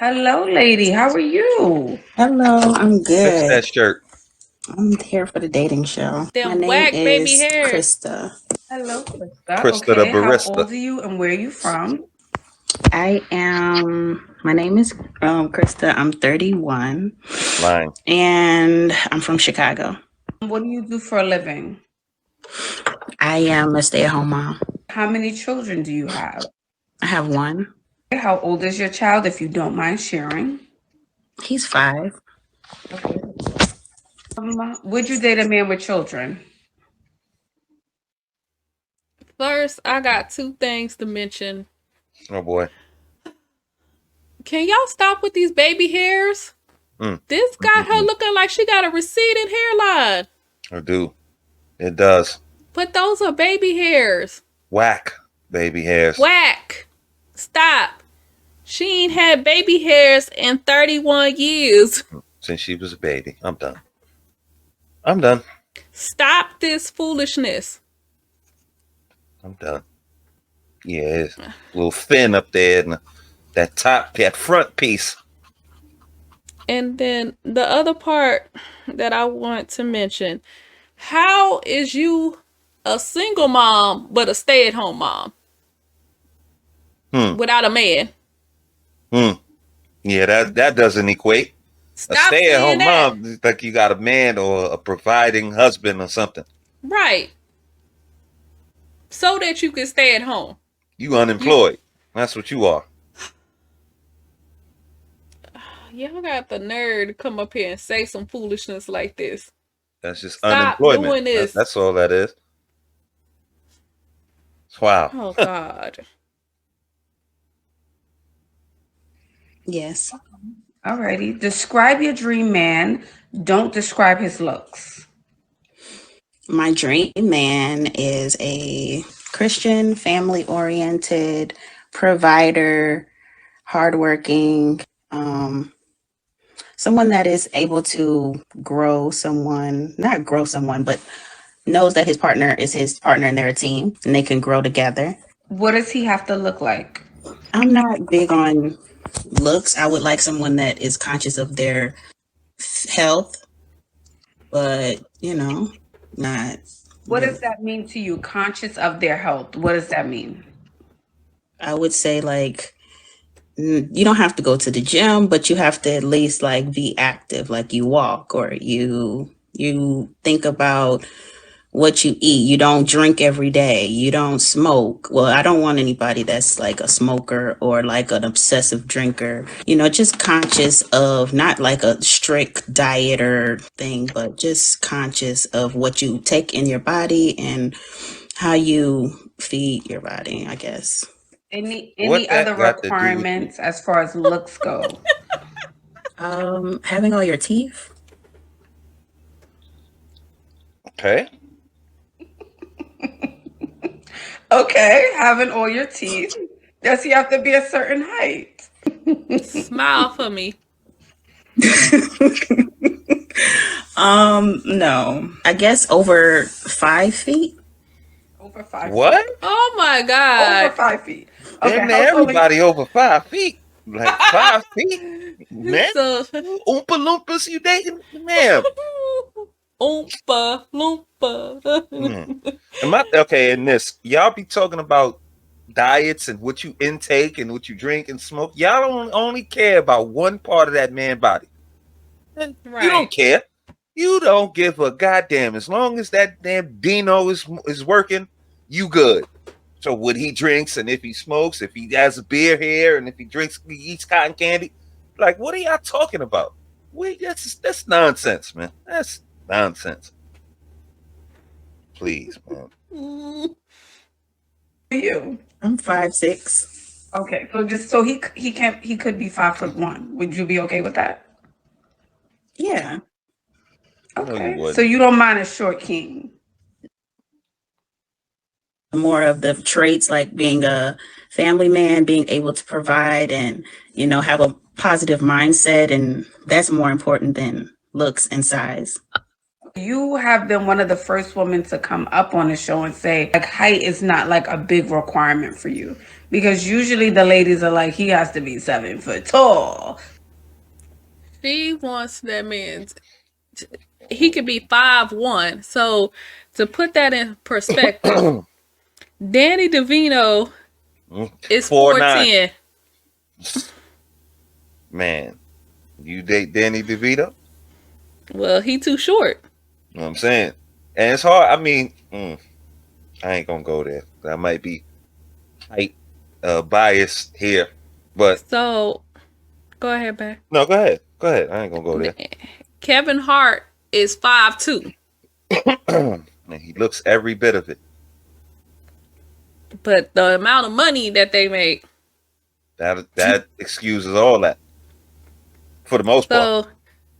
Hello, lady. How are you? Hello, I'm Fix good. that shirt. I'm here for the dating show. My Them name whack baby is hairs. Krista. Hello, Krista. Krista the Okay, how barista. old are you and where are you from? My name is Krista. I'm 31 Lying. and I'm from Chicago. What do you do for a living? I am a stay at home mom. How many children do you have? I have one. How old is your child, if you don't mind sharing? He's 5. Okay. Would you date a man with children? First, I got two things to mention. Oh boy. Can y'all stop with these baby hairs? Mm. This got her looking like she got a receding hairline. I do. It does. But those are baby hairs. Whack baby hairs. Whack. Stop. She ain't had baby hairs in 31 years. Since she was a baby. I'm done. I'm done. Stop this foolishness. I'm done. Yeah, it's a little thin up there and that front piece. And then the other part that I want to mention, how is you a single mom but a stay-at-home mom without a man? Yeah, that doesn't equate. Stop a stay-at-home saying that. mom is like you got a man or a providing husband or something. Right. So that you can stay at home. You unemployed. That's what you are. Y'all got the nerve to come up here and say some foolishness like this. That's just Stop unemployment. doing this. That's all that is. Wow. Oh, God. Yes. Alrighty. Describe your dream man. Don't describe his looks. My dream man is a Christian, family oriented, provider, hardworking, someone that is able to not grow someone, but knows that his partner is his partner and they're a team and they can grow together. What does he have to look like? I'm not big on looks. I would like someone that is conscious of their health, but not. What really. does that mean to you? Conscious of their health. What does that mean? I would say like you don't have to go to the gym, but you have to at least like be active, like you walk or you think about what you eat. You don't drink every day. You don't smoke. Well, I don't want anybody that's like a smoker or like an obsessive drinker. Just conscious of not like a strict diet or thing, but just conscious of what you take in your body and how you feed your body, I guess. Any What that other got to do with you? requirements as far as looks go? Having all your teeth. Okay. Okay, having all your teeth. Does he have to be a certain height? Smile for me. No. I guess over 5 feet. Over 5 What? feet. Oh, my Over God. 5 feet. Okay, Damn, how tall are you? everybody over 5 feet. Like 5 feet? Man. So, Oompa Loompas you dating? Ma'am. oompa loompa. Okay, and this, y'all be talking about diets and what you intake and what you drink and smoke. Y'all don't only care about one part of that man body. You don't Right. care. You don't give a goddamn. As long as that damn Dino is working, you good. So what he drinks and if he smokes, if he has a beer here and if he eats cotton candy, like what are y'all talking about? That's nonsense, man. That's nonsense. Please, man. You. I'm 5'6". Okay, so just so he could be 5'1". Would you be okay with that? Yeah. No, you Okay, wouldn't. so you don't mind a short king. More of the traits like being a family man, being able to provide and, have a positive mindset. And that's more important than looks and size. You have been one of the first women to come up on the show and say like height is not like a big requirement for you. Because usually the ladies are like, he has to be 7 foot tall. She wants that man. He could be 5'1". So to put that in perspective, Danny DeVito is 4'9". 4'10". Man, you date Danny DeVito? Well, he too short. You know what I'm saying? And it's hard. I mean, I ain't gonna go there. That might be height bias here. But So go ahead, babe. no, go ahead. Go ahead. I ain't gonna go there. Kevin Hart is 5'2". And he looks every bit of it. But the amount of money that they make. That excuses all that. For the most part.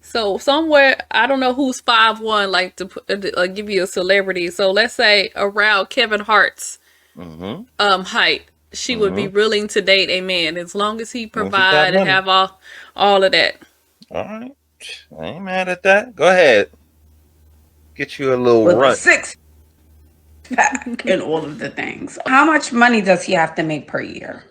So somewhere, I don't know who's 5'1", like to give you a celebrity. So let's say around Kevin Hart's height, she would be willing to date a man as long as he provide and have all of that. All right, I ain't mad at that. Go ahead, get you a little With run. a 6-pack and all of the things. How much money does he have to make per year?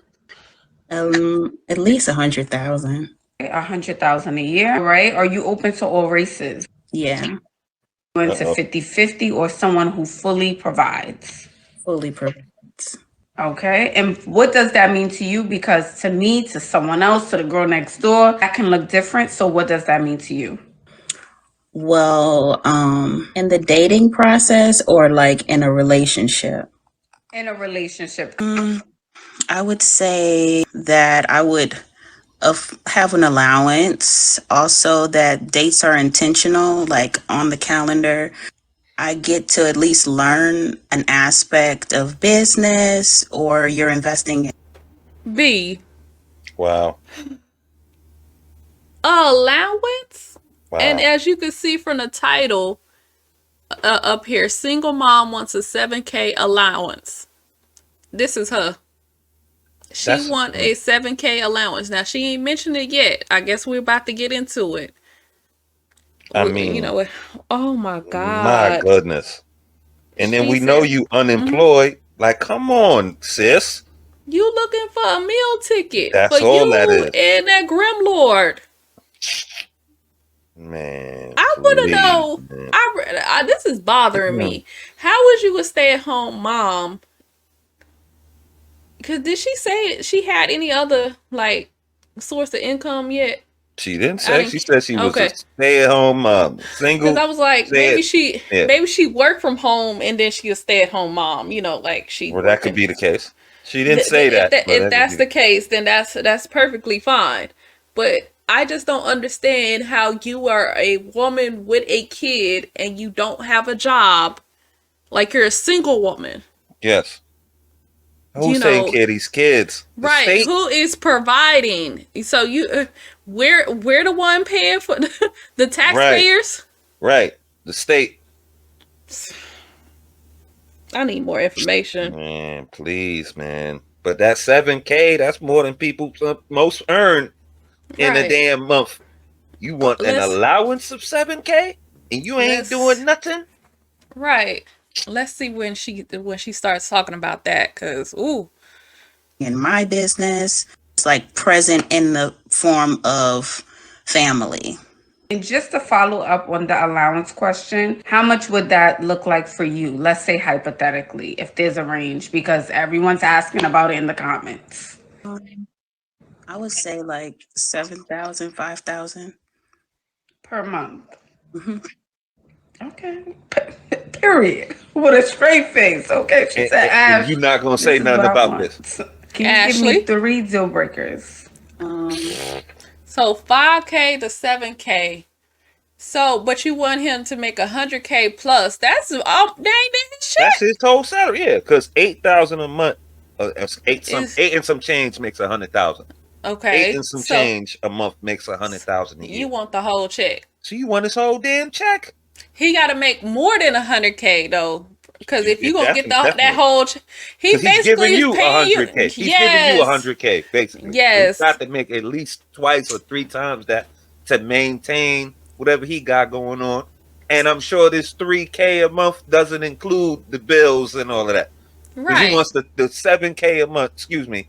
At least 100,000. 100,000 a year, right? Are you open to all races? Yeah, Into 50-50 or someone who fully provides? fully provides. Okay. And what does that mean to you? Because to me, to someone else, to the girl next door, that can look different. So what does that mean to you? Well, in the dating process or like in a relationship? In a relationship. I would say that I would have an allowance. Also, that dates are intentional, like on the calendar. I get to at least learn an aspect of business, or you're investing in. B. Wow. Allowance. Wow. And as you can see from the title up here, single mom wants a 7K allowance. This is her. She want a 7K allowance. Now, she ain't mentioned it yet. I guess we're about to get into it. I mean, you know, oh my God. My goodness. And then She we know said- you unemployed. Like, come on, sis. You looking for a meal ticket That's for all you that is. and that Grim Lord. Man, I want to please, know. man. This is bothering me. How was you a stay-at-home mom? Because did she say she had any other like source of income yet? She didn't say. She said she was Okay. a stay-at-home mom, single. Because I was like, maybe she Yeah. maybe she worked from home and then she a stay-at-home mom. You know, like she. Well, that could be the case. She didn't say that. but If that that's could the be- case, then that's perfectly fine. But I just don't understand how you are a woman with a kid and you don't have a job, like you're a single woman. Yes. Who's taking care of these kids? The Right? state? Who is providing? So you, we're the one paying for the taxpayers. Right. The state. I need more information. Man, please, man. But that 7K, that's more than people most earn in a Right. damn month. You want an Let's- allowance of 7K and you ain't Let's- doing nothing? Right. Let's see when she starts talking about that, because In my business, it's like present in the form of family. And just to follow up on the allowance question, how much would that look like for you? Let's say hypothetically, if there's a range, because everyone's asking about it in the comments. I would say like 7,000, 5,000 Per month. Mhm. Okay. Period. With a straight face. Okay. She said, And Ash, you're not going to say this is nothing what I about want. this. Can you give Ashley? me 3 deal breakers? so 5K to 7K. So, but you want him to make 100K plus. That's all dang his check. That's his whole salary. Yeah, because 8,000 a month, eight and some change makes 100,000. Okay. 8 and some so change a month makes 100,000 a year. You want the whole check. So you want his whole damn check? He got to make more than 100K though, because if you gonna get Definitely. that whole, he 'Cause he's basically giving is you paying 100K. you. He's giving you 100K basically. Yes. He's got to make at least twice or 3 times that to maintain whatever he got going on. And I'm sure this 3K a month doesn't include the bills and all of that. 'Cause Right. he wants the 7K a month, excuse me,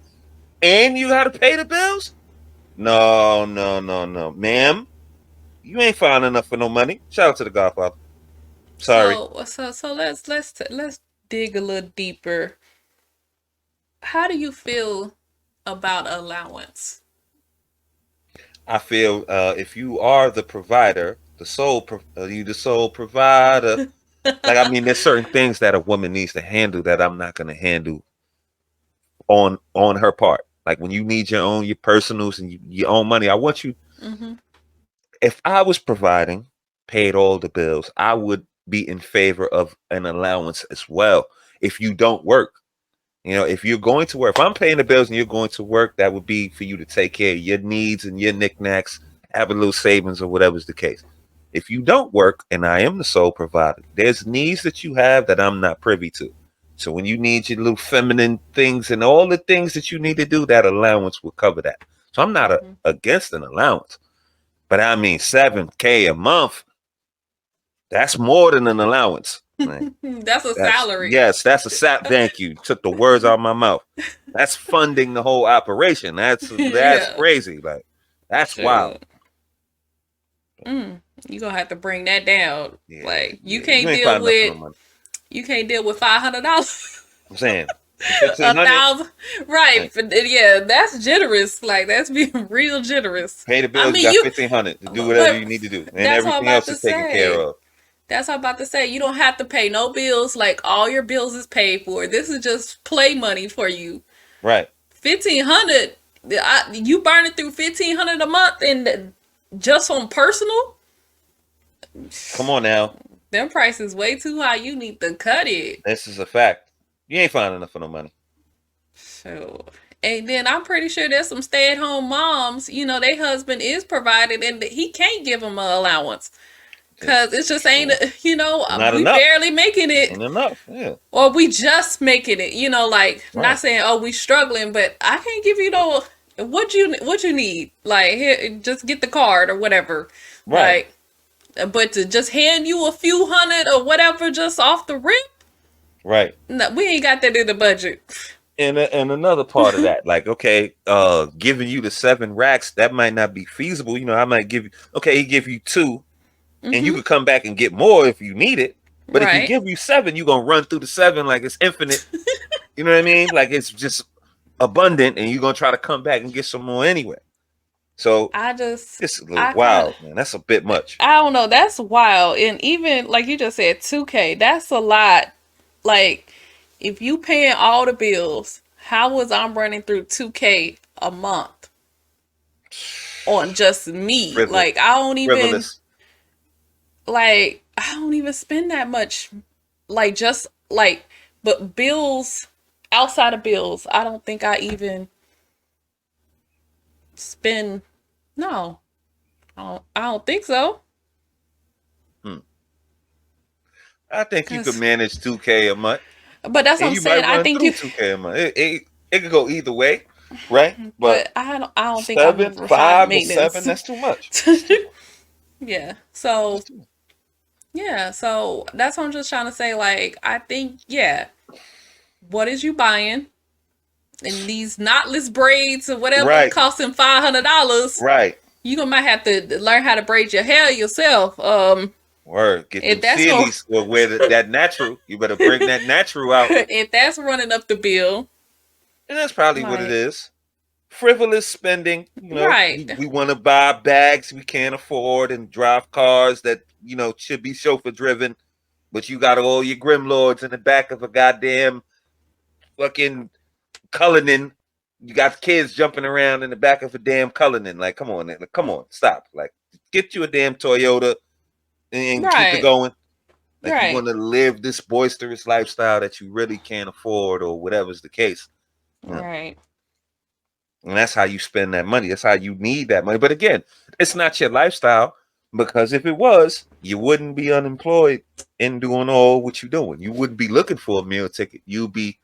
and you got to pay the bills? No, ma'am. You ain't fine enough for no money. Shout out to the Godfather. Sorry. So let's dig a little deeper. How do you feel about allowance? I feel if you are the provider, you the sole provider. There's certain things that a woman needs to handle that I'm not going to handle on her part. Like when you need your personals and your own money, I want you. Mm-hmm. If I was providing, paid all the bills, I would be in favor of an allowance as well. If you don't work, if you're going to work, if I'm paying the bills and you're going to work, that would be for you to take care of your needs and your knickknacks, have a little savings or whatever's the case. If you don't work and I am the sole provider, there's needs that you have that I'm not privy to. So when you need your little feminine things and all the things that you need to do, that allowance will cover that. So I'm not against an allowance, but I mean, $7,000 a month, that's more than an allowance. That's a salary. Yes, that's a salary. Thank you. Took the words out of my mouth. That's funding the whole operation. That's crazy. Like, that's wild. You're gonna have to bring that down. Yeah, like you yeah. can't deal with $500. I'm saying 1,000, right? But yeah, that's generous. Like that's being real generous. Pay the bills. You got $1,500 to do whatever you need to do, and everything else is taken care of. That's what I'm about to say. You don't have to pay no bills. Like all your bills is paid for. This is just play money for you. Right. $1,500. You burning through $1,500 a month and just on personal. Come on now. Them prices way too high. You need to cut it. This is a fact. You ain't finding enough for no money. So, and then I'm pretty sure there's some stay-at-home moms. Their husband is provided, and he can't give them an allowance. Because it's just ain't, we enough. barely making it. Ain't enough, yeah. Or we just making it, right. Not saying, we struggling, but I can't give you what you need. Like, here, just get the card or whatever. Right. Like, but to just hand you a few hundred or whatever just off the rip. Right. No, we ain't got that in the budget. And another part of that, like, okay, giving you the 7 racks, that might not be feasible. I might give you, he give you 2. And you could come back and get more if you need it. But if he give you 7, you're going to run through the 7 like it's infinite. You know what I mean? Like it's just abundant and you're going to try to come back and get some more anyway. So it's a little wild, man. That's a bit much. I don't know. That's wild. And even like you just said, $2,000, that's a lot. Like if you paying all the bills, how was I'm running through $2,000 a month on just me? Like I don't even... Frivolous. Like, I don't even spend that much. Like, just, like, but bills, outside of bills, I don't think I even spend, no. I don't think so. I think you could manage $2,000 a month. But that's what I'm saying. I think you $2,000 a month. It could go either way, right? But I don't think 7, 5, or 7, that's too much. Yeah. So... Yeah, so that's what I'm just trying to say. Like, I think, what is you buying? And these knotless braids or whatever costing $500. Right. You might have to learn how to braid your hair yourself. Word. Get them series or wear that natural. You better bring that natural out. If that's running up the bill. And that's probably what it is. Frivolous spending. Right. We want to buy bags we can't afford and drive cars that should be chauffeur driven, but you got all your Grimlords in the back of a goddamn fucking Cullinan. You got kids jumping around in the back of a damn Cullinan. Like, come on, stop. Like, get you a damn Toyota and keep it going. Like, you want to live this boisterous lifestyle that you really can't afford or whatever's the case. Right. And that's how you spend that money. That's how you need that money. But again, it's not your lifestyle. Because if it was, you wouldn't be unemployed and doing all what you're doing. You wouldn't be looking for a meal ticket. You'd be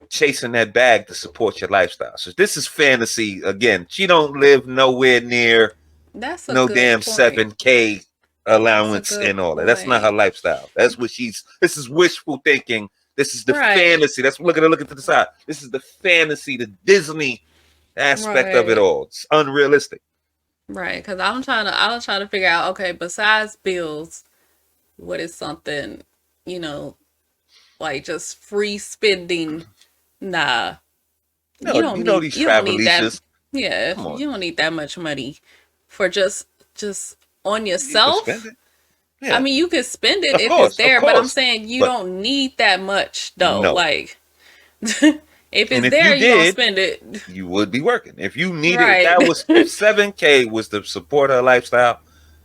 chasing that bag to support your lifestyle. So this is fantasy. Again, she don't live nowhere near no damn $7,000 allowance and all that. That's not her lifestyle. That's what this is wishful thinking. This is the fantasy. That's look at to the side. This is the fantasy, the Disney aspect of it all. It's unrealistic. Right, because I was trying to figure out, okay, besides bills, what is something, you know, like just free spending? Nah, No, these you don't need that. travelicious. Yeah, Come on, you don't need that much money for just on you can yourself. spend it. I Yeah, mean, you can spend it of if it's course, there, but I'm saying you but don't need that much though. no. Like, if And it's if you there, you're gonna did, spend it. you would be working. If you needed, Right. if 7K was to support her lifestyle,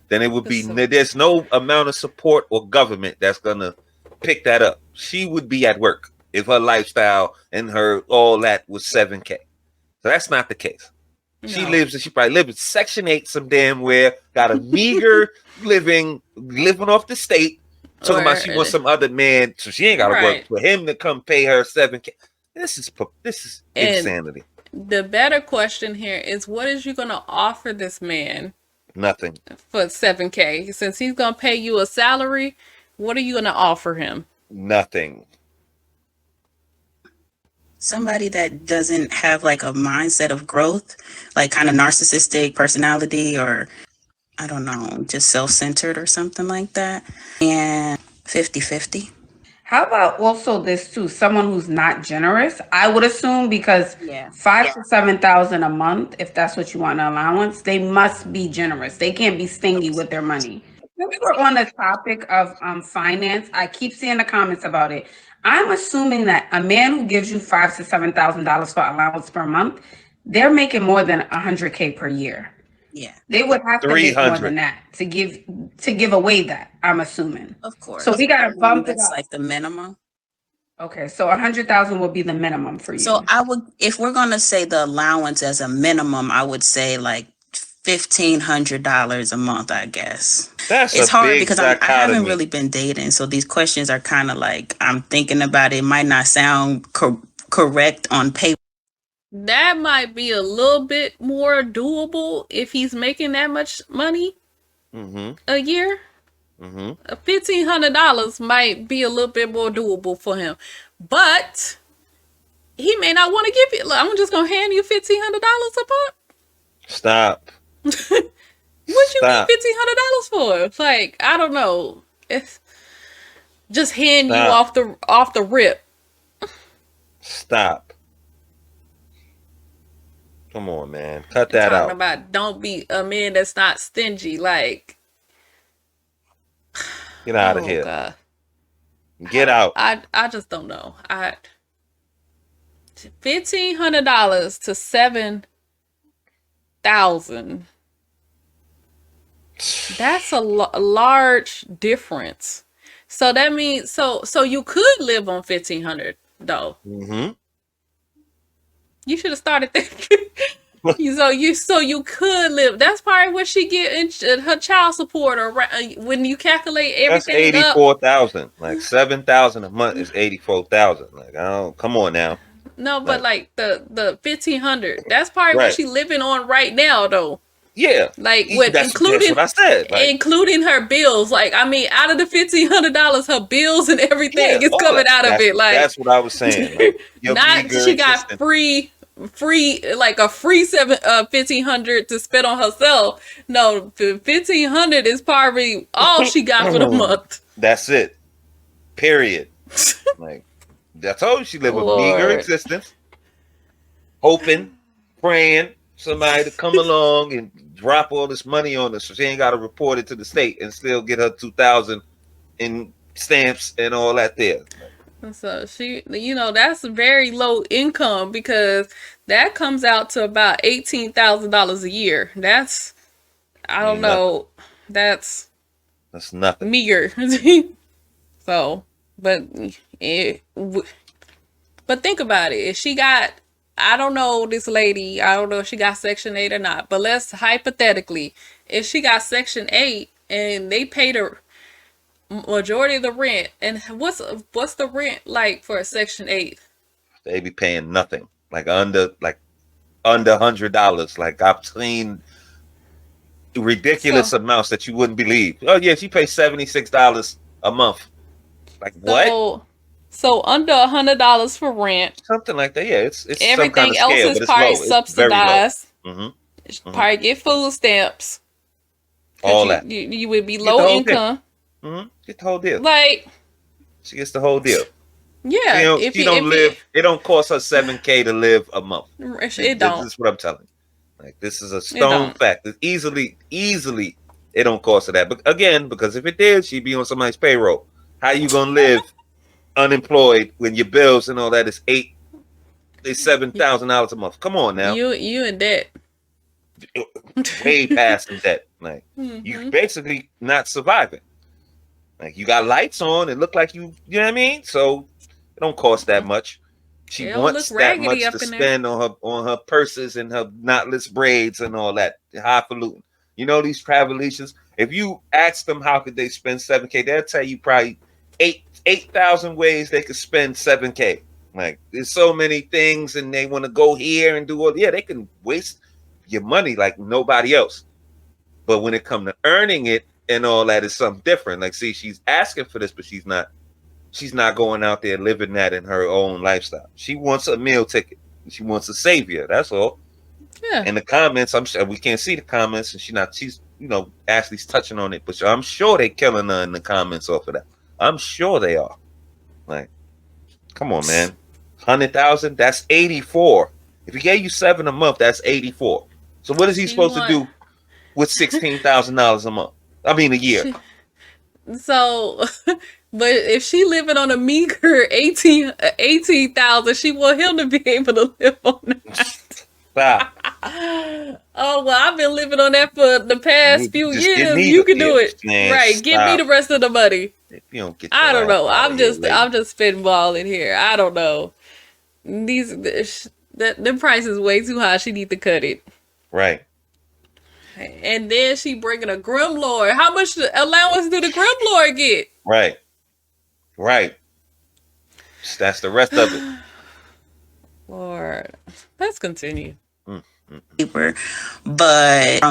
then it would be, So- there's no amount of support or government that's gonna pick that up. She would be at work if her lifestyle and her all that was 7K. So that's not the case. She probably lives in Section 8 some damn where, got a meager living off the state, talking about she wants some other man, so she ain't gotta work for him to come pay her 7K. This is insanity. The better question here is, what is you gonna offer this man Nothing. for 7K? Since he's gonna pay you a salary, what are you gonna offer him? Nothing. Somebody that doesn't have like a mindset of growth, like kind of narcissistic personality, or I don't know, just self-centered or something like that. And 50-50. How about also this too? Someone who's not generous, I would assume, because 5 to 7,000 a month, if that's what you want an allowance, they must be generous. They can't be stingy with their money. Since we're on the topic of finance, I keep seeing the comments about it. I'm assuming that a man who gives you $5,000 to $7,000 for allowance per month, they're making more than 100K per year. Yeah, they would have to make more than that to give away that. I'm assuming, of course. So we gotta bump it up. Like the minimum. Okay, so 100,000 would be the minimum for you. So I would, if we're gonna say the allowance as a minimum, I would say like $1,500 a month, I guess. It's hard because I haven't really been dating, so these questions are kind of like, I'm thinking about it. It might not sound correct on paper. That might be a little bit more doable if he's making that much money a year. $1,500 might be a little bit more doable for him, but he may not want to give you. I'm just gonna hand you $1,500 a month. Stop. What you need $1,500 for? It's like, I don't know. It's just hand you off the rip. Stop. Come on, man. Cut that out. Talking about don't be a man that's not stingy. Like, get out of here. God. Get out. I just don't know. $1,500 to $7,000. That's a large difference. So that means so you could live on $1,500 though. You should have started thinking. So you could live. That's probably what she get in her child support, or when you calculate everything. That's 84,000. Like 7,000 a month is 84,000. Like, I don't. Come on now. No, but like the 1,500. That's probably what she's living on right now, though. Yeah, like including that's what I said. Like, including her bills. Like, I mean, out of the $1,500, her bills and everything is coming out of it. Like, that's what I was saying. Like, not she got free like a free $1,500 to spend on herself. No, $1,500 is probably all she got for the month. That's it. Period. Like, that's all she lived a meager existence, hoping, praying somebody to come along and drop all this money on her so she ain't got to report it to the state and still get her 2,000 in stamps and all that there. So she, that's very low income, because that comes out to about $18,000 a year. That's, I don't know, that's nothing. Meager. So, but think about it. If she got, I don't know this lady, I don't know if she got Section 8 or not, but let's hypothetically, if she got Section 8 and they paid her majority of the rent, and what's the rent like for a Section 8? They be paying nothing, like under $100. Like, I've seen ridiculous amounts that you wouldn't believe. Oh yeah, she pays $76 a month. Like, what? So under $100 for rent. Something like that. Yeah, it's everything some kind of else scale, is but it's probably low. It's very low. subsidized. Probably get food stamps. All that. You would be Get the low whole income. deal. Get the whole deal. Like, she gets the whole deal. Yeah. She don't live. It don't cost her $7,000 to live a month. It don't. This is what I'm telling you. Like, this is a stone fact. It's easily, it don't cost her that. But again, because if it did, she'd be on somebody's payroll. How you gonna live unemployed when your bills and all that is $7,000 a month? Come on now. You in debt. Way past in debt. Like, you basically not surviving. Like, you got lights on, it look like you know what I mean? So it don't cost that much. She wants that much to spend on her purses and her knotless braids and all that highfalutin. You know, these travel agents, if you ask them how could they spend $7,000, they'll tell you probably 8,000 ways they could spend $7,000. Like, there's so many things, and they want to go here and do all. Yeah, they can waste your money like nobody else. But when it comes to earning it and all that, is something different. Like, see, she's asking for this, but she's not going out there living that in her own lifestyle. She wants a meal ticket. She wants a savior. That's all. Yeah. In the comments, I'm sure we can't see the comments, and she's Ashley's touching on it, but I'm sure they killing her in the comments off of that. I'm sure they are. Like, come on, man. 100,000, that's 84. If he gave you $7 a month, that's 84. So what is he supposed to do with $16,000 a month? I mean, a year. So, but if she living on a meager 18,000, she want him to be able to live on that. Wow. Oh, well, I've been living on that for the past few years. You can do it. Man, right. Give me the rest of the money. If you don't get I don't know. I'm just spitballing here. I don't know. The price is way too high. She need to cut it. Right. And then she bringing a Grimlord. How much allowance do the Grimlord get? Right. That's the rest of it. Lord, let's continue. But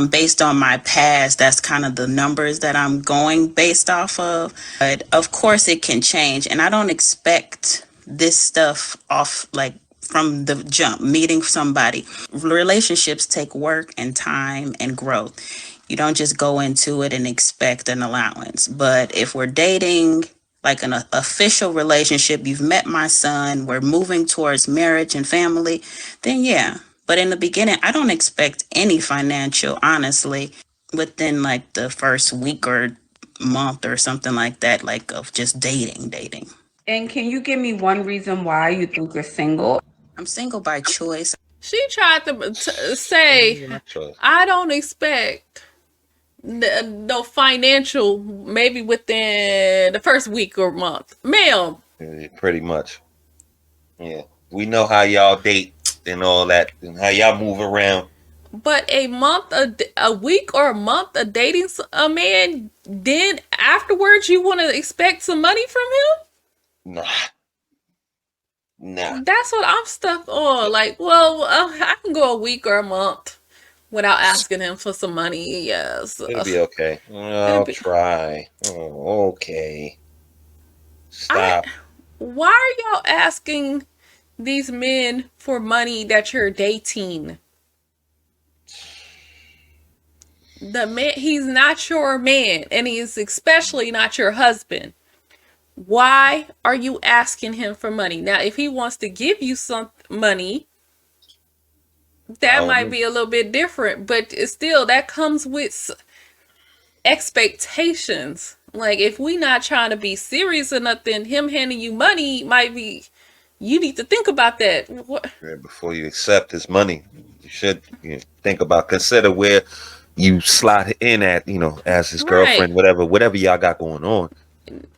based on my past, that's kind of the numbers that I'm going based off of. But of course, it can change, and I don't expect this stuff off like from the jump. Meeting somebody, relationships take work and time and growth. You don't just go into it and expect an allowance. But if we're dating, like an official relationship, you've met my son, we're moving towards marriage and family, then yeah. But in the beginning, I don't expect any financial, honestly, within like the first week or month or something like that, like of just dating. And can you give me one reason why you think you're single? I'm single by choice. She tried to say, I don't expect no financial, maybe within the first week or month. Ma'am. Pretty much. Yeah. We know how y'all date and all that, and how y'all move around. But a week or a month of dating a man, then afterwards you want to expect some money from him? Nah. That's what I'm stuck on. Like, well, I can go a week or a month without asking him for some money. Yes. It'll be okay. I'll try. Oh, okay. Stop. Why are y'all asking these men for money that you're dating? The man, he's not your man, and he's especially not your husband. Why are you asking him for money? Now, if he wants to give you some money, that might be a little bit different, but still, that comes with expectations. Like, if we not trying to be serious or nothing, him handing you money might be, you need to think about that. Before you accept his money, you should consider where you slot in at, as his girlfriend, whatever y'all got going on.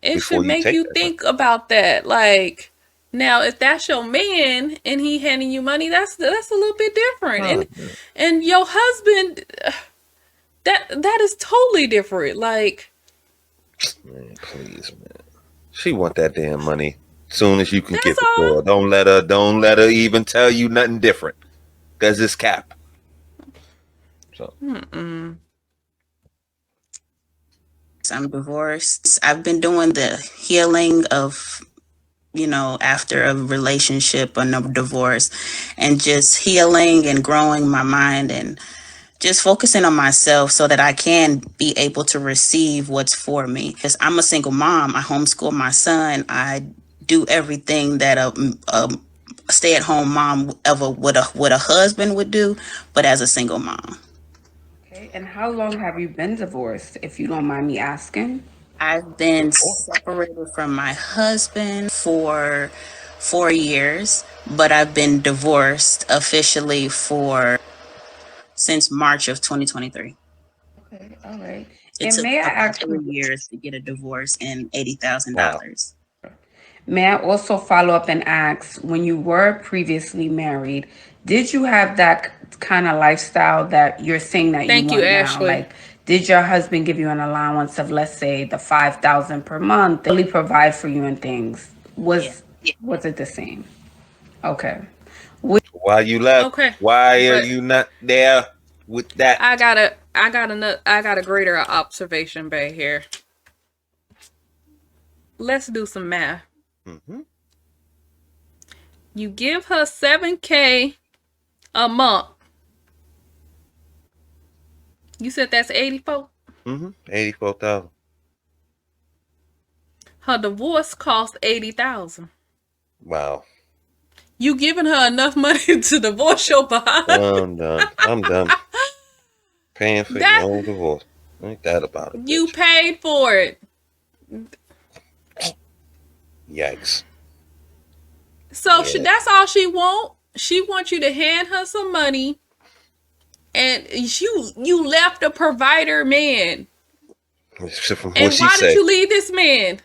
It should make you think about that. Like, now, if that's your man and he handing you money, that's a little bit different. And your husband, that is totally different. Like, man, please, man. She want that damn money soon as you can give it to her. Don't let her even tell you nothing different, because it's cap. So. I'm divorced. I've been doing the healing of after a relationship and a divorce, and just healing and growing my mind and just focusing on myself so that I can be able to receive what's for me. Because I'm a single mom. I homeschool my son. I do everything that a stay-at-home mom ever would a husband would do, but as a single mom. Okay. And how long have you been divorced, if you don't mind me asking? I've been separated from my husband for 4 years, but I've been divorced officially since March of 2023. Okay. All right. It And took may I about ask 3 years to get a divorce and $80,000. May I also follow up and ask, when you were previously married, did you have that kind of lifestyle that you're saying that you Thank you, want now? Ashley. Like, did your husband give you an allowance of, let's say, the 5,000 per month, really provide for you and things? Was it the same? Okay. Why you left? Okay. Why are But you not there with that? I got a greater observation back here. Let's do some math. Mm-hmm. You give her $7,000 a month. You said that's 84? Mm-hmm. 84,000. Her divorce cost 80,000. Wow. You giving her enough money to divorce your behind? I'm done. I'm done. Paying for your own divorce. Ain't that about it? You bitch. paid for it. Yikes. So that's all she want. She wants you to hand her some money, and you left a provider man. From what And she why say, did you leave this man?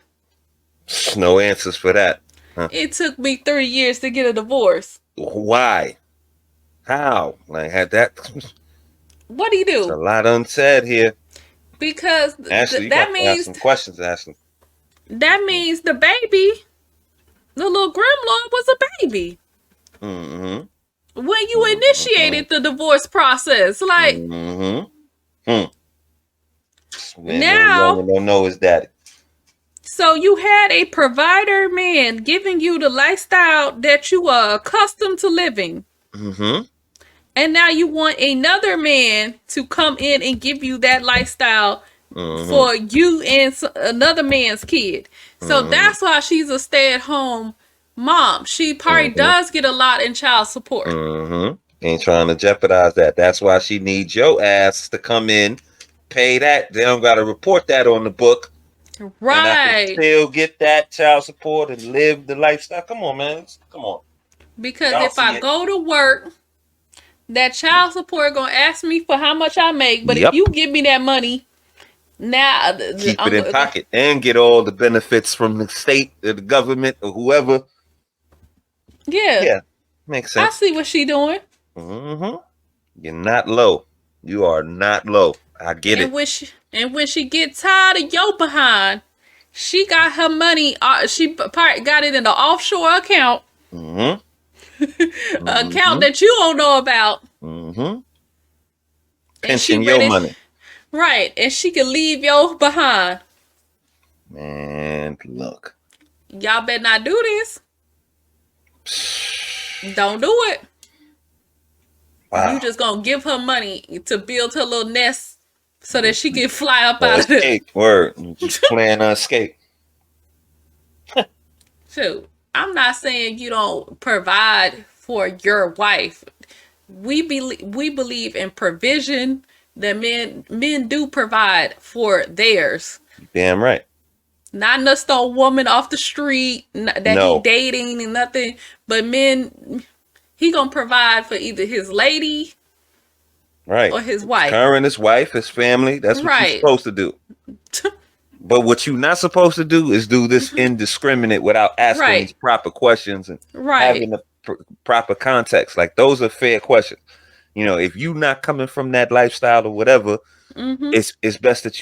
no answers for that. Huh? It took me 3 years to get a divorce. Why? How? Like had that? What do you There's a do? lot unsaid here. Because Ashley, you that got to ask some questions, Ashley. means the baby, the little gremlin, was a baby. Mm-hmm. When you initiated the divorce process, like Mm-hmm. now, don't know his daddy. so you had a provider man giving you the lifestyle that you are accustomed to living. Mm-hmm. And now you want another man to come in and give you that lifestyle for you and another man's kid. So that's why she's a stay-at-home mom. She probably does get a lot in child support. Mm-hmm. Ain't trying to jeopardize that. That's why she needs your ass to come in, pay that. They don't got to report that on the book. Right. And I can still get that child support and live the lifestyle. Come on, man. Come on. Because if I go to work, that child support gonna ask me for how much I make. But if you give me that money, now keep it in pocket and get all the benefits from the state or the government or whoever. Yeah, makes sense. I see what she doing. Mm-hmm. You're not low. You are not low. I get it. When she get tired of your behind, she got her money. She got it in the offshore account. Mm-hmm. Account that you don't know about. Mm-hmm. Pension your money. Right, and she can leave your behind. Man, look. Y'all better not do this. Don't do it. Wow. You just gonna give her money to build her little nest so that she can fly up out of there. Word. Just plan on escape. Shoot, I'm not saying you don't provide for your wife. We believe in provision. That men do provide for theirs. Damn right. Not just a woman off the street that he dating and nothing, but men. He gonna provide for either his lady, right, or his wife. Her and his wife, his family. That's what you're supposed to do. But what you're not supposed to do is do this indiscriminate without asking these proper questions and having the proper context. Like those are fair questions. You know, if you're not coming from that lifestyle or whatever, it's best that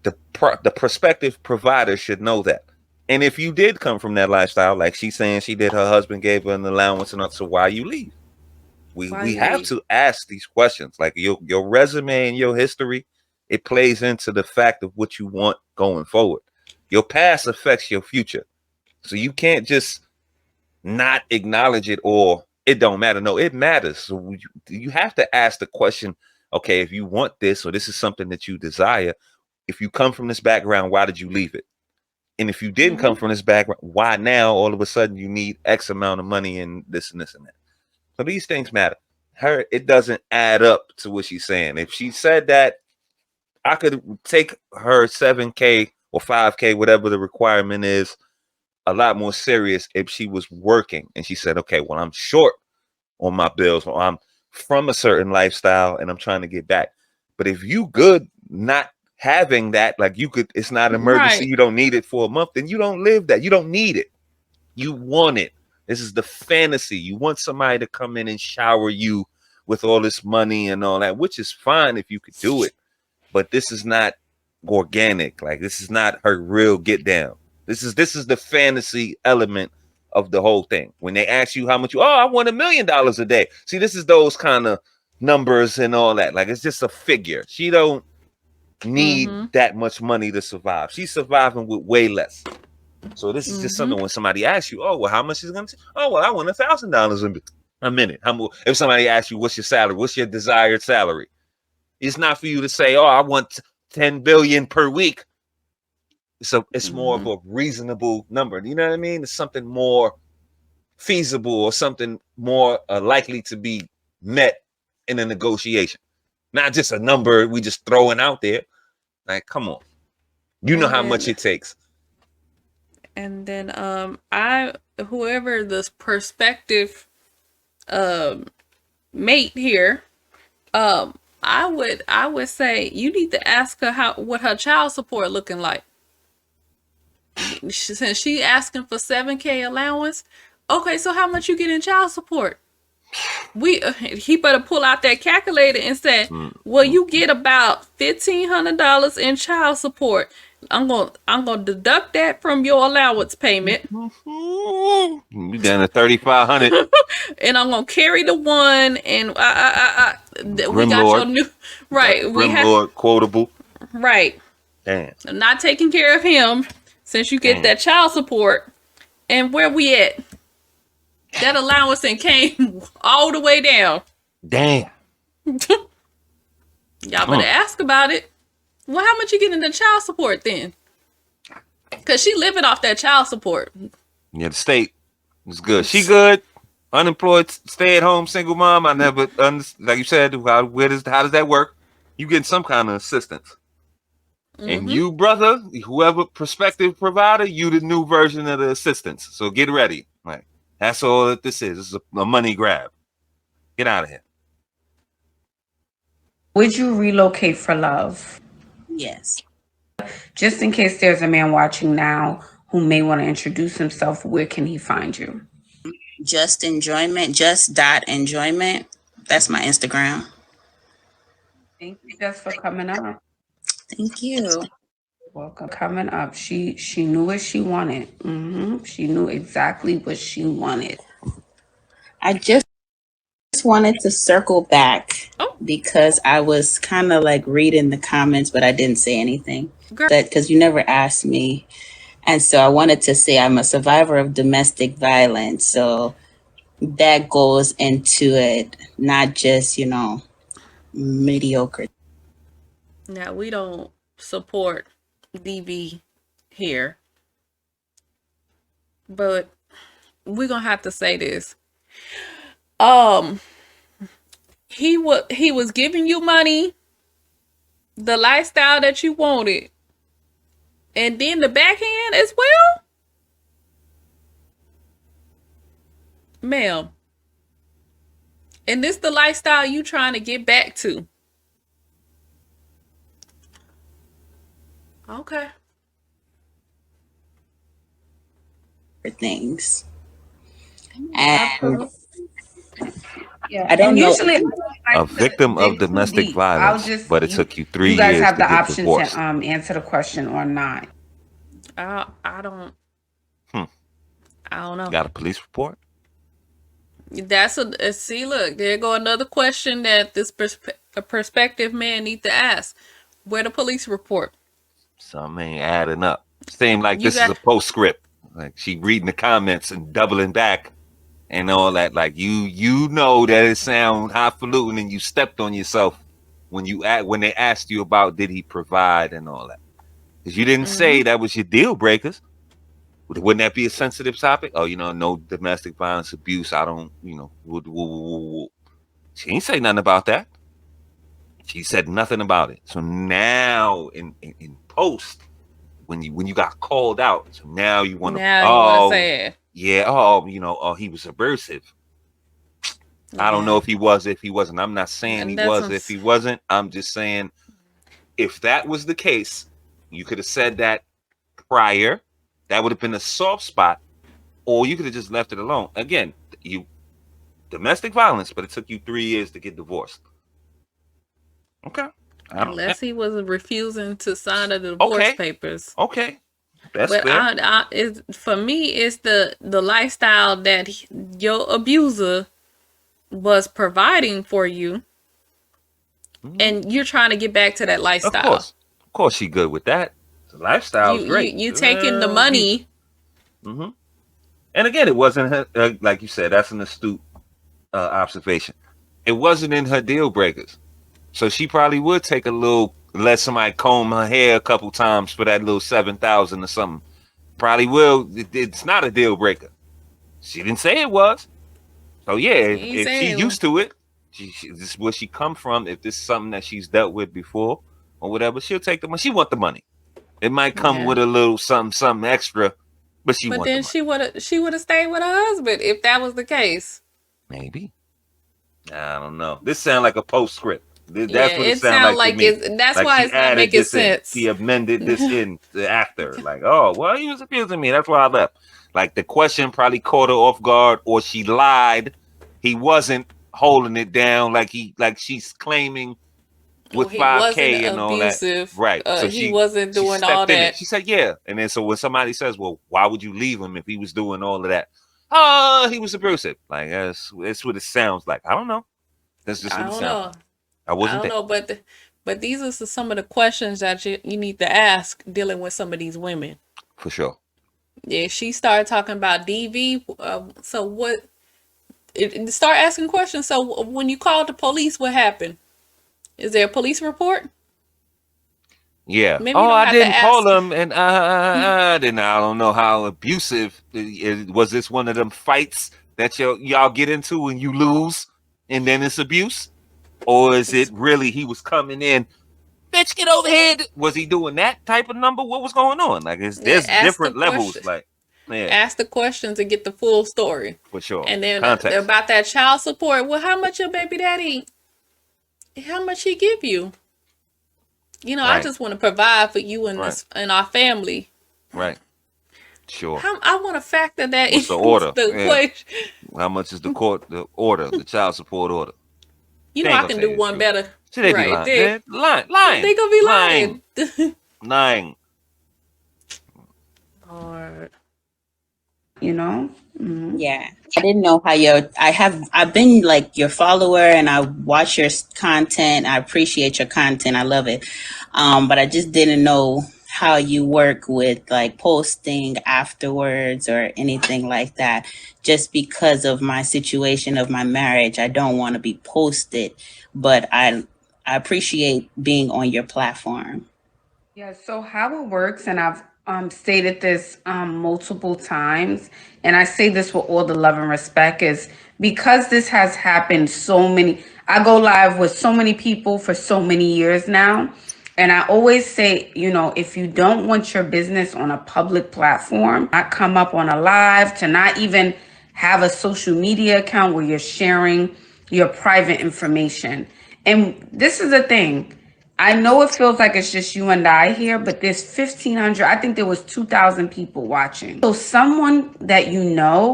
the prospective provider should know that. And if you did come from that lifestyle, like she's saying she did, her husband gave her an allowance, and so why you leave? We have to ask these questions. Like your resume and your history, it plays into the fact of what you want going forward. Your past affects your future. So you can't just not acknowledge it or it don't matter. No, it matters. So you have to ask the question, okay, if you want this or this is something that you desire, if you come from this background, why did you leave it? And if you didn't come from this background, why now all of a sudden you need X amount of money and this and this and that? So these things matter. It doesn't add up to what she's saying. If she said that, I could take her 7K or 5K, whatever the requirement is, a lot more serious if she was working and she said, okay, well, I'm short on my bills or I'm from a certain lifestyle and I'm trying to get back. But if you good not having that, like you could, it's not an emergency, you don't need it for a month, then you don't live that. You don't need it. You want it. This is the fantasy. You want somebody to come in and shower you with all this money and all that, which is fine if you could do it. But this is not organic. Like this is not her real get down. This is the fantasy element of the whole thing. When they ask you how much I want $1 million a day. See, this is those kind of numbers and all that. Like it's just a figure. She don't need that much money to survive. She's surviving with way less. So this is just something when somebody asks you, oh, well, how much is it going to take? Oh, well, I want $1,000 a minute. If somebody asks you, what's your salary? What's your desired salary? It's not for you to say, oh, I want 10 billion per week. So it's more of a reasonable number. You know what I mean? It's something more feasible or something more likely to be met in a negotiation. Not just a number we just throwing out there. Like, come on. You know how much it takes. And then whoever this prospective mate here, I would say you need to ask her what her child support looking like. Since she asking for 7K allowance, okay, so how much you get in child support? He better pull out that calculator and say, well, you get about $1,500 in child support. I'm gonna deduct that from your allowance payment. You down to 3,500. And I'm gonna carry the one, and we got your new right. We have quotable. Right. Damn. I'm not taking care of him since you get that child support. And where we at? That allowance and came all the way down. Damn. Y'all better ask about it. Well, how much you get in the child support then? Because she living off that child support. Yeah, the state is good. She good. Unemployed, stay at home, single mom. I never like you said. How does that work? You get some kind of assistance. And you, brother, whoever prospective provider, you the new version of the assistance. So get ready. Like that's all that this is. This is a money grab. Get out of here. Would you relocate for love? Yes. Just in case there's a man watching now who may want to introduce himself, where can he find you? Just enjoyment. That's my Instagram. Thank you, Jess, for coming up. Thank you. Welcome. Coming up. She knew what she wanted. She knew exactly what she wanted. I just wanted to circle back because I was kind of like reading the comments, but I didn't say anything. That because you never asked me. And so I wanted to say I'm a survivor of domestic violence. So that goes into it, not just, mediocre. Now, we don't support DV here, but we're going to have to say this. He was giving you money, the lifestyle that you wanted, and then the backhand as well? Ma'am. And this the lifestyle you trying to get back to? Okay. For things. And yeah, I don't know. Usually, A victim of domestic violence, but it took you 3 years. You guys have to the get option divorced. to answer the question or not. I don't. I don't know. Got a police report? That's see. Look, there go another question that this prospective man need to ask. Where the police report? Something ain't adding up. Seem like this is a postscript. like she reading the comments and doubling back and all that. Like you know that it sounds highfalutin and you stepped on yourself when they asked you about did he provide and all that. Because you didn't say that was your deal breakers. Wouldn't that be a sensitive topic? Oh, no domestic violence, abuse. I don't, She ain't say nothing about that. She said nothing about it. So now in post, when you got called out, so now you want to. Now you want to say it. Yeah. Oh, he was abusive. I don't know if he was, if he wasn't. I'm not saying he was, if he wasn't. I'm just saying if that was the case, you could have said that prior. That would have been a soft spot, or you could have just left it alone. Again, domestic violence, but it took you 3 years to get divorced. Okay. Unless he was refusing to sign the divorce papers. Okay. That's fair. For me, it's the lifestyle that your abuser was providing for you, and you're trying to get back to that lifestyle. Of course, she good with that. The lifestyle is great. You taking the money. Mm-hmm. And again, it wasn't her, like you said, that's an astute observation. It wasn't in her deal breakers. So she probably would take let somebody comb her hair a couple times for that little $7,000 or something. Probably will. It's not a deal breaker. She didn't say it was. So yeah, if she's used to it, this is where she come from. If this is something that she's dealt with before or whatever, she'll take the money. She want the money. It might come with a little something extra, but she. But then she would have stayed with her husband if that was the case. Maybe. I don't know. This sounds like a postscript. That's what it sounds like to me. That's like why it's not making sense. She amended this in after. Like, oh, well, he was abusing me. That's why I left. Like the question probably caught her off guard, or she lied. He wasn't holding it down like she's claiming. With 5K and all that, right? So he wasn't doing all that. She said, "Yeah." And then so when somebody says, "Well, why would you leave him if he was doing all of that?" Oh, he was abusive. Like that's what it sounds like. I don't know. That's just what it sounds like. I don't know, but these are some of the questions that you need to ask dealing with some of these women. For sure. Yeah, she started talking about DV. So what? Start asking questions. So when you called the police, what happened? Is there a police report? Yeah. I didn't call them, and I don't know how abusive was. This one of them fights that y'all get into and you lose, and then it's abuse, or is it really he was coming in? Bitch, get over here. Was he doing that type of number? What was going on? Like, there's different levels. Like, ask the questions and get the full story for sure. And then about that child support. Well, how much your baby daddy? How much he give you? Right. I just want to provide for you and and our family. Right. Sure. I want to factor that into the order. Equation. How much is the child support order? I can do one better. See, they be lying. They gonna be lying. Lying. Lord. Yeah, I didn't know how I've been like your follower and I watch your content. I appreciate your content. I love it. But I just didn't know how you work with like posting afterwards or anything like that. Just because of my situation of my marriage, I don't want to be posted, but I appreciate being on your platform. Yeah, so how it works, and I've stated this multiple times, and I say this with all the love and respect, is because this has happened I go live with so many people for so many years now, and I always say, if you don't want your business on a public platform, not come up on a live, to not even have a social media account where you're sharing your private information. And this is the thing. I know it feels like it's just you and I here, but there's 1,500, I think there was 2,000 people watching. So someone that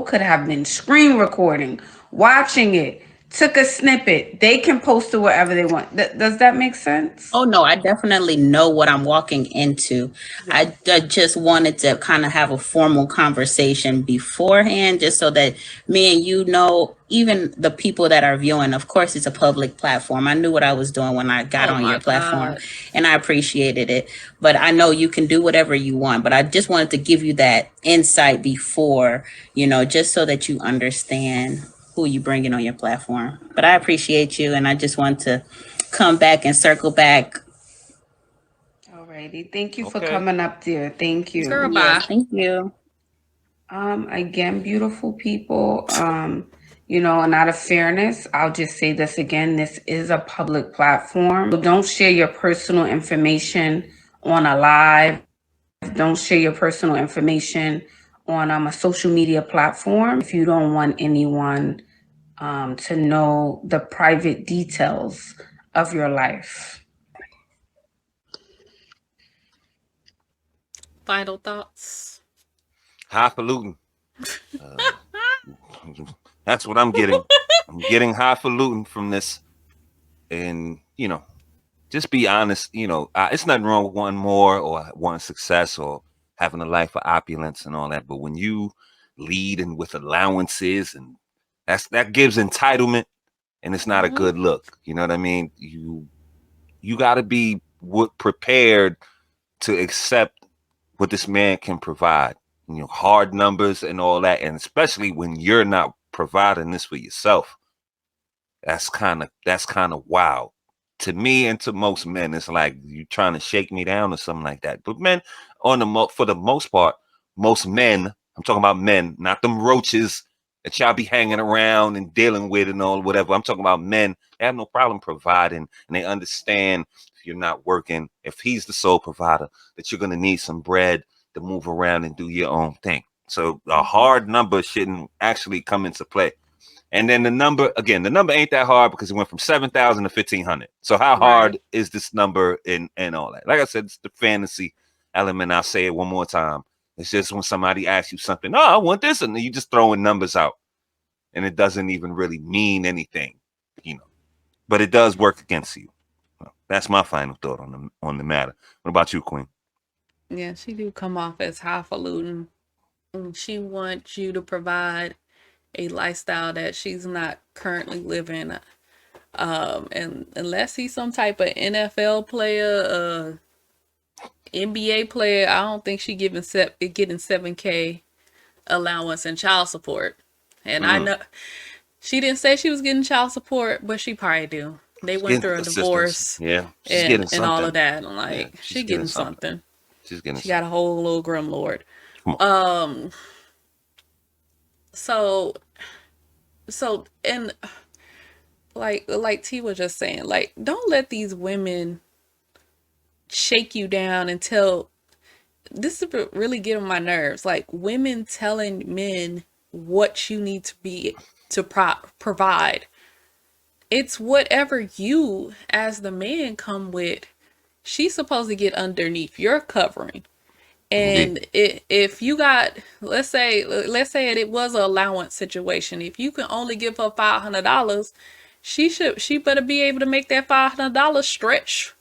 could have been screen recording, watching it, took a snippet. They can post it wherever they want. Does that make sense? Oh no, I definitely know what I'm walking into. I just wanted to kind of have a formal conversation beforehand, just so that me and you know, even the people that are viewing, of course, it's a public platform. I knew what I was doing when I got Oh on my your platform, God. and I appreciated it. But I know you can do whatever you want. But I just wanted to give you that insight before, just so that you understand who you bringing on your platform. But I appreciate you, and I just want to come back and circle back. Alrighty. Thank you for Okay. coming up, dear. Thank you. Girl, Yeah, bye. thank you. Again, beautiful people. And out of fairness, I'll just say this again. This is a public platform. So don't share your personal information on a live. Don't share your personal information on a social media platform if you don't want anyone to know the private details of your life. Final thoughts. Highfalutin. That's what I'm getting. I'm getting highfalutin from this. And, just be honest. It's nothing wrong with wanting more or wanting success or having a life of opulence and all that. But when you lead and with allowances, and that gives entitlement, and it's not a good look. You know what I mean? You got to be prepared to accept what this man can provide. Hard numbers and all that, and especially when you're not providing this for yourself. That's kind of wild to me, and to most men. It's like you trying to shake me down or something like that. But men, for the most part, most men, I'm talking about men, not them roaches that y'all be hanging around and dealing with and all whatever. I'm talking about men. They have no problem providing, and they understand if you're not working, if he's the sole provider, that you're gonna need some bread to move around and do your own thing. So a hard number shouldn't actually come into play. And then the number ain't that hard because it went from 7,000 to 1,500. So how hard is this number and all that? Like I said, it's the fantasy element. I'll say it one more time. It's just when somebody asks you something, oh, I want this, and you just throwing numbers out, and it doesn't even really mean anything, But it does work against you. Well, that's my final thought on the matter. What about you, Queen? Yeah, she do come off as highfalutin. She wants you to provide a lifestyle that she's not currently living. And unless he's some type of NFL player, NBA player, I don't think she getting 7K allowance and child support. And I know she didn't say she was getting child support, but she probably do. They went through a divorce, yeah, she's getting something. And all of that. I'm like, yeah, she's getting something. She's getting. She got a whole little grim lord. So and like T was just saying, like, don't let these women shake you down and tell. This is really getting on my nerves. Like, women telling men what you need to provide. It's whatever you as the man come with. She's supposed to get underneath your covering. And if you got, let's say it was an allowance situation. If you can only give her $500, she better be able to make that $500 stretch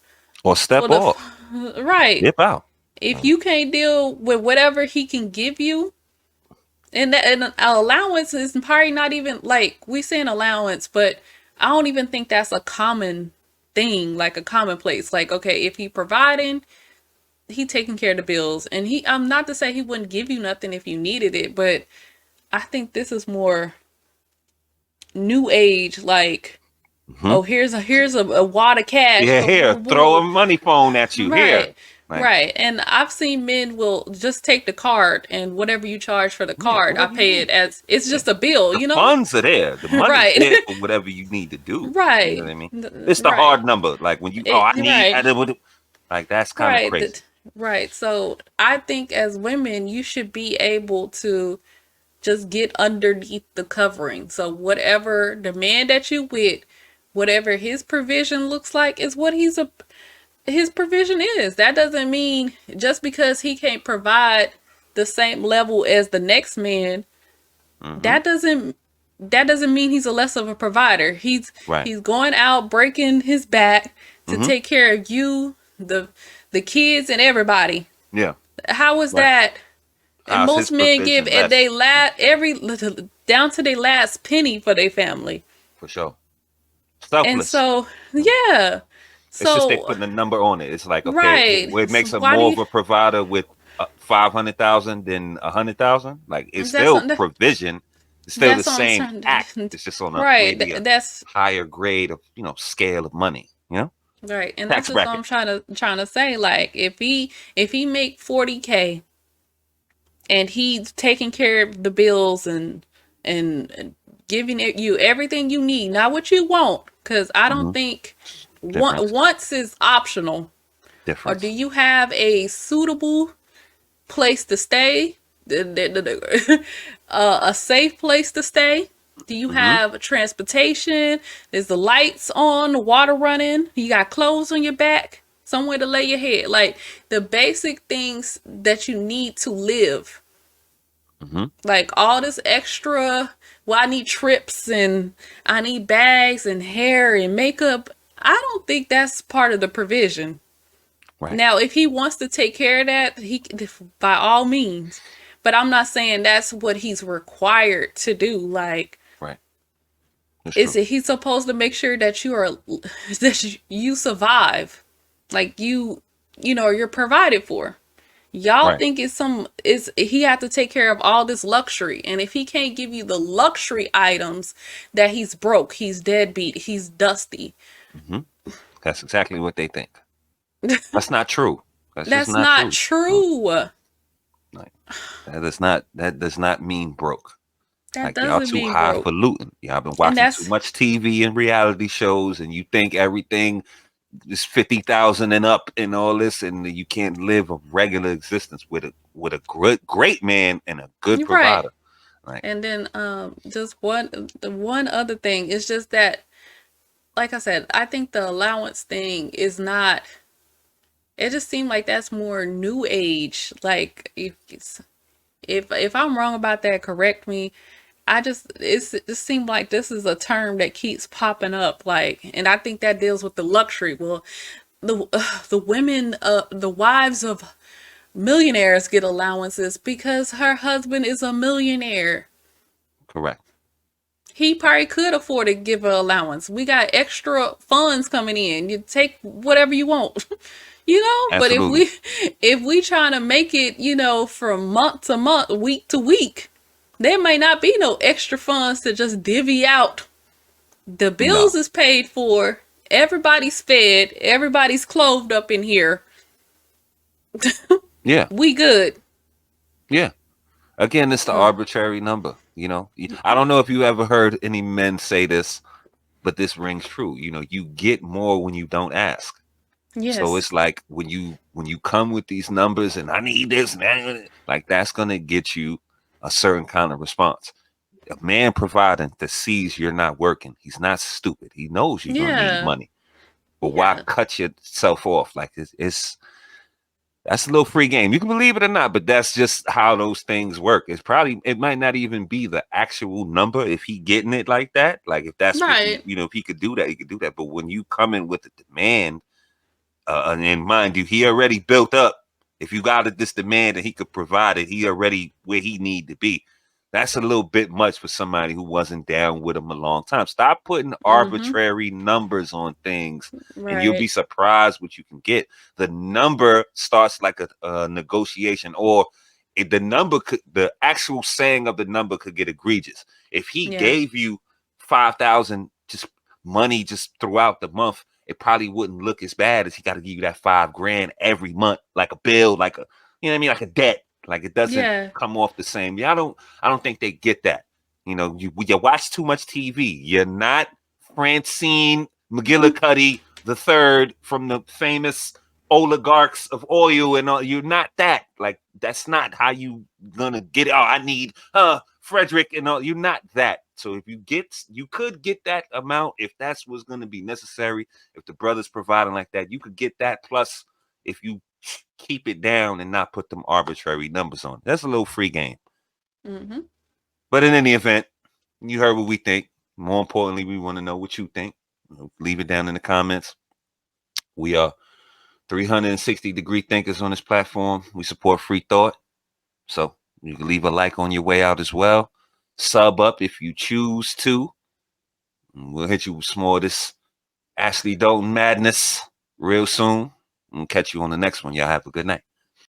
or step off. Right. Dip out. If you can't deal with whatever he can give you, and an allowance is probably not even, like, we say an allowance, but I don't even think that's a common thing, like a commonplace. Like, okay, if he providing, he taking care of the bills, and I'm not to say he wouldn't give you nothing if you needed it, but I think this is more new age, like, oh, here's a wad of cash. Yeah, here, throw a money phone at you. Right. Here. Right. And I've seen men will just take the card, and whatever you charge for the card, I pay it as, it's just a bill, the funds are there. The money's there for whatever you need to do. Right. You know what I mean? It's the hard number. Like when you, like, that's kind of crazy. Right. So I think as women, you should be able to just get underneath the covering. So whatever the man that you with, whatever his provision looks like is what his provision is. That doesn't mean just because he can't provide the same level as the next man, that doesn't that doesn't mean he's a less of a provider. He's going out breaking his back to take care of you, the kids, and everybody. Yeah. How is that? And most men give they down to their last penny for their family. For sure. Selfless. And so, yeah. It's just they putting a number on it. It's like, okay, right. It makes him more of a provider with 500,000 than 100,000. Like, it's still provision. It's still the same act. It's just on a that's higher grade of, scale of money, Right. And that's what I'm trying to say. Like, if he make 40K and he's taking care of the bills and giving you everything you need, not what you want, because I don't think once is optional. Or do you have a suitable place to stay, a safe place to stay? Do you have transportation? Is the lights on, the water running? You got clothes on your back, somewhere to lay your head? Like, the basic things that you need to live. Like, all this extra, well, I need trips and I need bags and hair and makeup. I don't think that's part of the provision. Right. Now, if he wants to take care of that, he by all means. But I'm not saying that's what he's required to do. Like, right. He's supposed to make sure that you survive, like you're provided for. Y'all think he had to take care of all this luxury, and if he can't give you the luxury items, that he's broke, he's deadbeat, he's dusty. That's exactly what they think. That's not true. That's not true. Like, that does not mean broke. That y'all too highfalutin. Y'all been watching too much TV and reality shows, and you think everything is 50,000 and up and all this, and you can't live a regular existence with a great man and a good provider. Right. And then just one other thing is just that, like I said, I think the allowance thing is not. It just seemed like that's more new age. Like, if I'm wrong about that, correct me. It just seemed like this is a term that keeps popping up. Like, and I think that deals with the luxury. Well, the women, the wives of millionaires get allowances because her husband is a millionaire. Correct. He probably could afford to give an allowance. We got extra funds coming in. You take whatever you want. Absolutely. But if we trying to make it, from month to month, week to week, there may not be no extra funds to just divvy out. The bills is paid for. Everybody's fed. Everybody's clothed up in here. Yeah. We good. Yeah. Again, it's the arbitrary number. I don't know if you ever heard any men say this, but this rings true. You get more when you don't ask. Yes. So it's like when you come with these numbers and I need this, man, like that's gonna get you a certain kind of response. A man providing that sees you're not working, he's not stupid. He knows you're gonna need money, but why cut yourself off? Like it's that's a little free game. You can believe it or not, but that's just how those things work. It might not even be the actual number if he getting it like that. Like if that's right. If he could do that, he could do that. But when you come in with a demand. And mind you, he already built up. If you got this demand and he could provide it, he already where he need to be. That's a little bit much for somebody who wasn't down with him a long time. Stop putting arbitrary numbers on things, and you'll be surprised what you can get. The number starts like a negotiation, or the actual saying of the number could get egregious. If he gave you 5,000 money throughout the month, it probably wouldn't look as bad as he got to give you that $5,000 every month, like a bill, like like a debt. Like it doesn't come off the same. I don't think they get that. You watch too much TV. You're not Francine McGillicuddy the third from the famous oligarchs of oil and all. You're not that. Like that's not how you gonna get it. Oh, I need Frederick and all. You're not that. So if you could get that amount if that's what's going to be necessary. If the brother's providing like that, you could get that. Plus, if you keep it down and not put them arbitrary numbers on, that's a little free game. But in any event, You heard what we think. More importantly, we want to know what you think. Leave it down in the comments. We are 360-degree thinkers on this platform. We support free thought. So you can leave a like on your way out as well. Sub up if you choose to. We'll hit you with some more of this Ashley Dalton madness real soon. And catch you on the next one. Y'all have a good night.